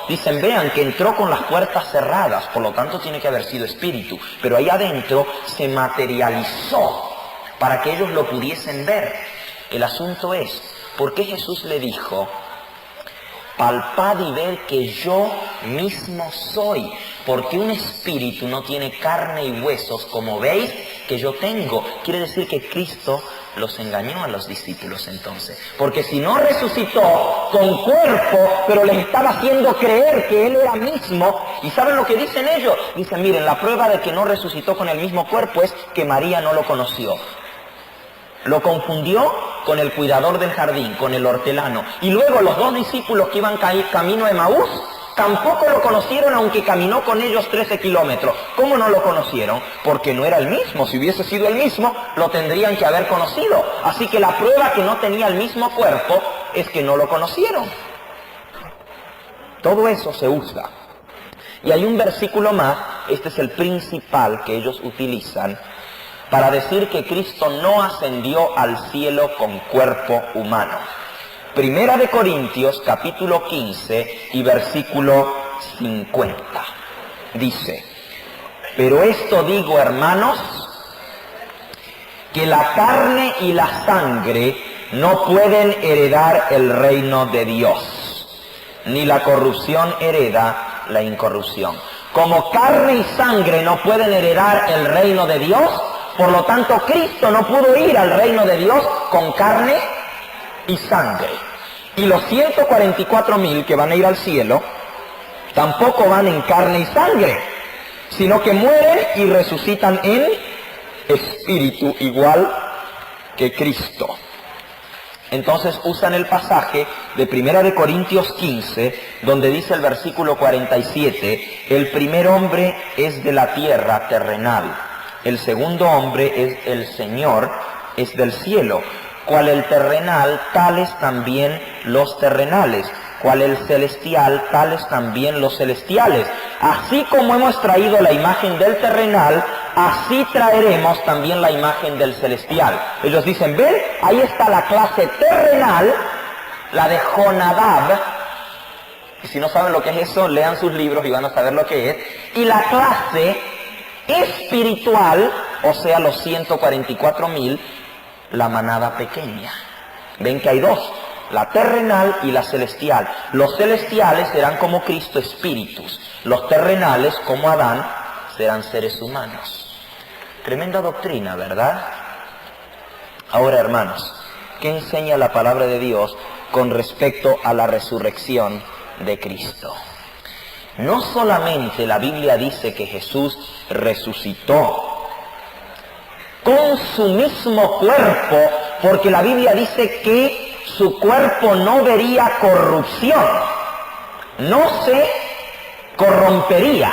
Dicen, vean que entró con las puertas cerradas, por lo tanto tiene que haber sido espíritu, pero ahí adentro se materializó para que ellos lo pudiesen ver. El asunto es, ¿por qué Jesús le dijo, palpad y ver que yo mismo soy? Porque un espíritu no tiene carne y huesos como veis que yo tengo. Quiere decir que Cristo los engañó a los discípulos entonces. Porque si no resucitó con cuerpo, pero les estaba haciendo creer que Él era mismo. ¿Y saben lo que dicen ellos? Dicen, miren, la prueba de que no resucitó con el mismo cuerpo es que María no lo conoció. Lo confundió con el cuidador del jardín, con el hortelano. Y luego los dos discípulos que iban camino a Emaús, tampoco lo conocieron aunque caminó con ellos 13 kilómetros. ¿Cómo no lo conocieron? Porque no era el mismo. Si hubiese sido el mismo, lo tendrían que haber conocido. Así que la prueba que no tenía el mismo cuerpo es que no lo conocieron. Todo eso se usa. Y hay un versículo más, este es el principal que ellos utilizan, para decir que Cristo no ascendió al cielo con cuerpo humano. Primera de Corintios, capítulo 15 y versículo 50. Dice, pero esto digo, hermanos, que la carne y la sangre no pueden heredar el reino de Dios, ni la corrupción hereda la incorrupción. Como carne y sangre no pueden heredar el reino de Dios, por lo tanto, Cristo no pudo ir al reino de Dios con carne y sangre. Y los 144,000 que van a ir al cielo, tampoco van en carne y sangre, sino que mueren y resucitan en espíritu, igual que Cristo. Entonces usan el pasaje de Primera de Corintios 15, donde dice el versículo 47, el primer hombre es de la tierra terrenal. El segundo hombre es el Señor, es del cielo. Cual el terrenal, tales también los terrenales. Cual el celestial, tales también los celestiales. Así como hemos traído la imagen del terrenal, así traeremos también la imagen del celestial. Ellos dicen, ven, ahí está la clase terrenal, la de Jonadab. Y si no saben lo que es eso, lean sus libros y van a saber lo que es. Y la clase espiritual, o sea, los 144,000, la manada pequeña. Ven que hay dos, la terrenal y la celestial. Los celestiales serán como Cristo, espíritus. Los terrenales, como Adán, serán seres humanos. Tremenda doctrina, ¿verdad? Ahora, hermanos, ¿qué enseña la palabra de Dios con respecto a la resurrección de Cristo? No solamente la Biblia dice que Jesús resucitó con su mismo cuerpo, porque la Biblia dice que su cuerpo no vería corrupción, no se corrompería,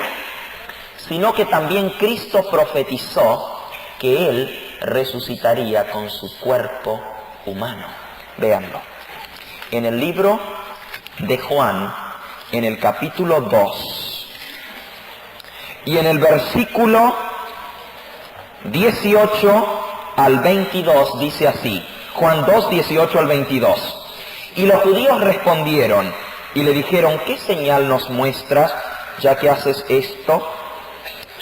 sino que también Cristo profetizó que Él resucitaría con su cuerpo humano. Véanlo. En el libro de Juan, en el capítulo 2, y en el versículo 18 al 22, dice así, Juan 2, 18 al 22. Y los judíos respondieron y le dijeron, ¿qué señal nos muestras ya que haces esto?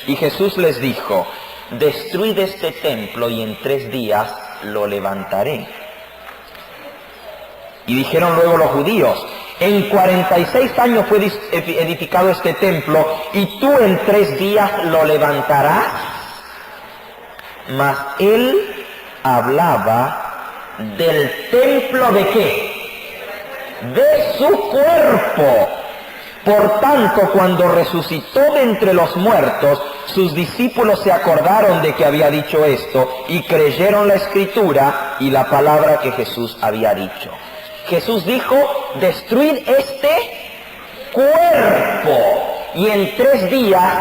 Y Jesús les dijo, destruid este templo y en 3 días lo levantaré. Y dijeron luego los judíos, en 46 años fue edificado este templo y tú en 3 días lo levantarás. Mas él hablaba del templo ¿de qué? De su cuerpo. Por tanto, cuando resucitó de entre los muertos, sus discípulos se acordaron de que había dicho esto y creyeron la Escritura y la palabra que Jesús había dicho. Jesús dijo, destruid este cuerpo y en 3 días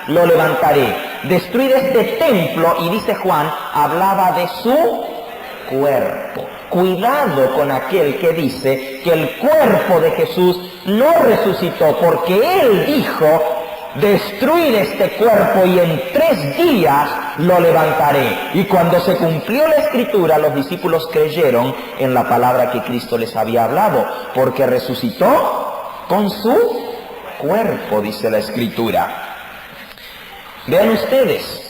lo levantaré. Destruid este templo, y dice Juan, hablaba de su cuerpo. Cuidado con aquel que dice que el cuerpo de Jesús no resucitó, porque Él dijo, destruid este cuerpo y en 3 días lo levantaré. Y cuando se cumplió la Escritura, los discípulos creyeron en la palabra que Cristo les había hablado, porque resucitó con su cuerpo, dice la Escritura. Vean ustedes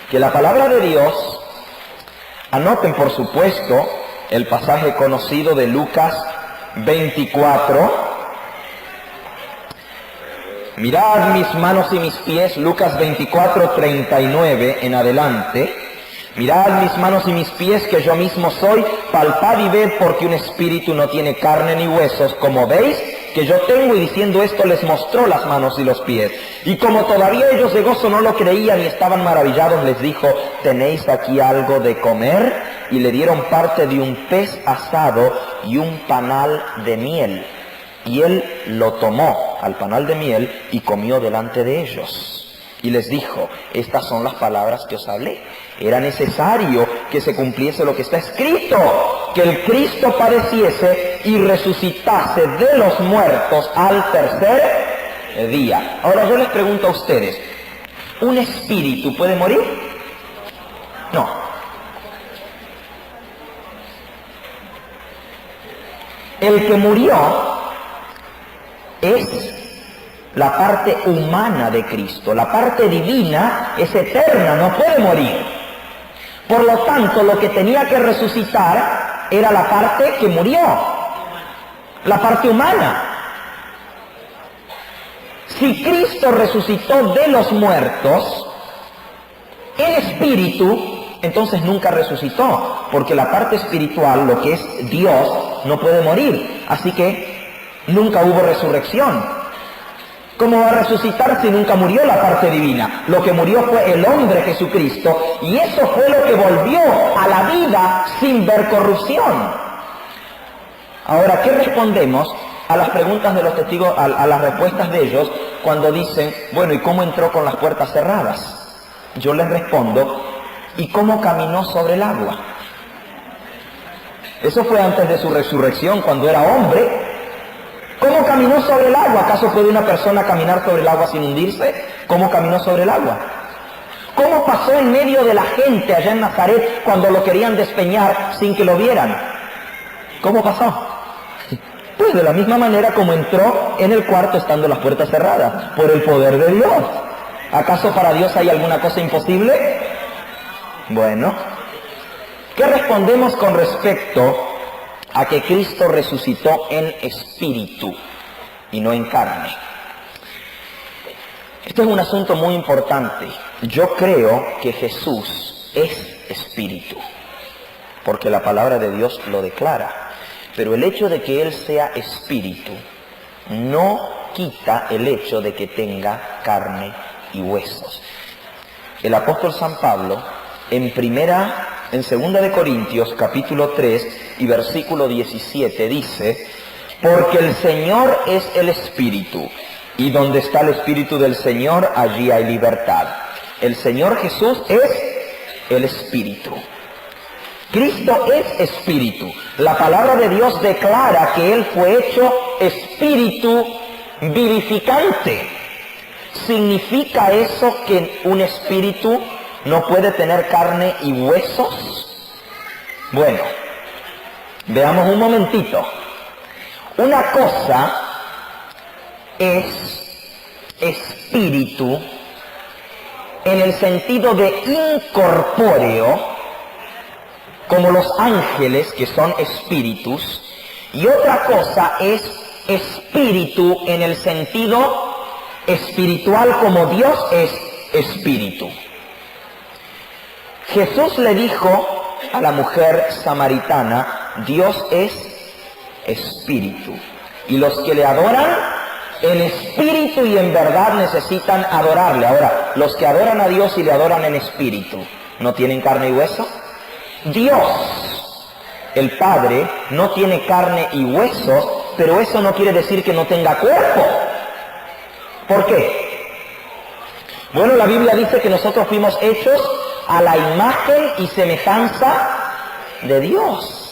que la palabra de Dios, anoten por supuesto el pasaje conocido de Lucas 24. Mirad mis manos y mis pies, Lucas 24, 39 en adelante. Mirad mis manos y mis pies, que yo mismo soy, palpad y ved, porque un espíritu no tiene carne ni huesos, como veis que yo tengo. Y diciendo esto les mostró las manos y los pies. Y como todavía ellos de gozo no lo creían y estaban maravillados, les dijo, ¿tenéis aquí algo de comer? Y le dieron parte de un pez asado y un panal de miel. Y él lo tomó al panal de miel y comió delante de ellos. Y les dijo, estas son las palabras que os hablé. Era necesario que se cumpliese lo que está escrito, que el Cristo padeciese y resucitase de los muertos al tercer día. Ahora yo les pregunto a ustedes, ¿un espíritu puede morir? No. El que murió es la parte humana de Cristo. La parte divina es eterna, no puede morir. Por lo tanto, lo que tenía que resucitar era la parte que murió, la parte humana. Si Cristo resucitó de los muertos en espíritu, entonces nunca resucitó, porque la parte espiritual, lo que es Dios, no puede morir. Así que nunca hubo resurrección. ¿Cómo va a resucitar si nunca murió la parte divina? Lo que murió fue el hombre Jesucristo, y eso fue lo que volvió a la vida sin ver corrupción. Ahora, ¿qué respondemos a las preguntas de los testigos, a las respuestas de ellos, cuando dicen, bueno, ¿y cómo entró con las puertas cerradas? Yo les respondo, ¿y cómo caminó sobre el agua? Eso fue antes de su resurrección, cuando era hombre. ¿Cómo caminó sobre el agua? ¿Acaso puede una persona caminar sobre el agua sin hundirse? ¿Cómo caminó sobre el agua? ¿Cómo pasó en medio de la gente allá en Nazaret cuando lo querían despeñar sin que lo vieran? ¿Cómo pasó? Pues de la misma manera como entró en el cuarto estando las puertas cerradas, por el poder de Dios. ¿Acaso para Dios hay alguna cosa imposible? Bueno, ¿qué respondemos con respecto a que Cristo resucitó en espíritu y no en carne? Este es un asunto muy importante. Yo creo que Jesús es espíritu, porque la palabra de Dios lo declara. Pero el hecho de que Él sea espíritu no quita el hecho de que tenga carne y huesos. El apóstol San Pablo, en 2 de Corintios, capítulo 3 y versículo 17, dice, porque el Señor es el Espíritu, y donde está el Espíritu del Señor, allí hay libertad. El Señor Jesús es el Espíritu. Cristo es Espíritu. La palabra de Dios declara que Él fue hecho Espíritu vivificante. ¿Significa eso que un espíritu no puede tener carne y huesos? Bueno, veamos un momentito. Una cosa es espíritu en el sentido de incorpóreo, como los ángeles que son espíritus, y otra cosa es espíritu en el sentido espiritual, como Dios es espíritu. Jesús le dijo a la mujer samaritana, Dios es espíritu, y los que le adoran en espíritu y en verdad necesitan adorarle. Ahora, los que adoran a Dios y le adoran en espíritu, ¿no tienen carne y hueso? Dios, el Padre, no tiene carne y huesos, pero eso no quiere decir que no tenga cuerpo. ¿Por qué? Bueno, la Biblia dice que nosotros fuimos hechos a la imagen y semejanza de Dios.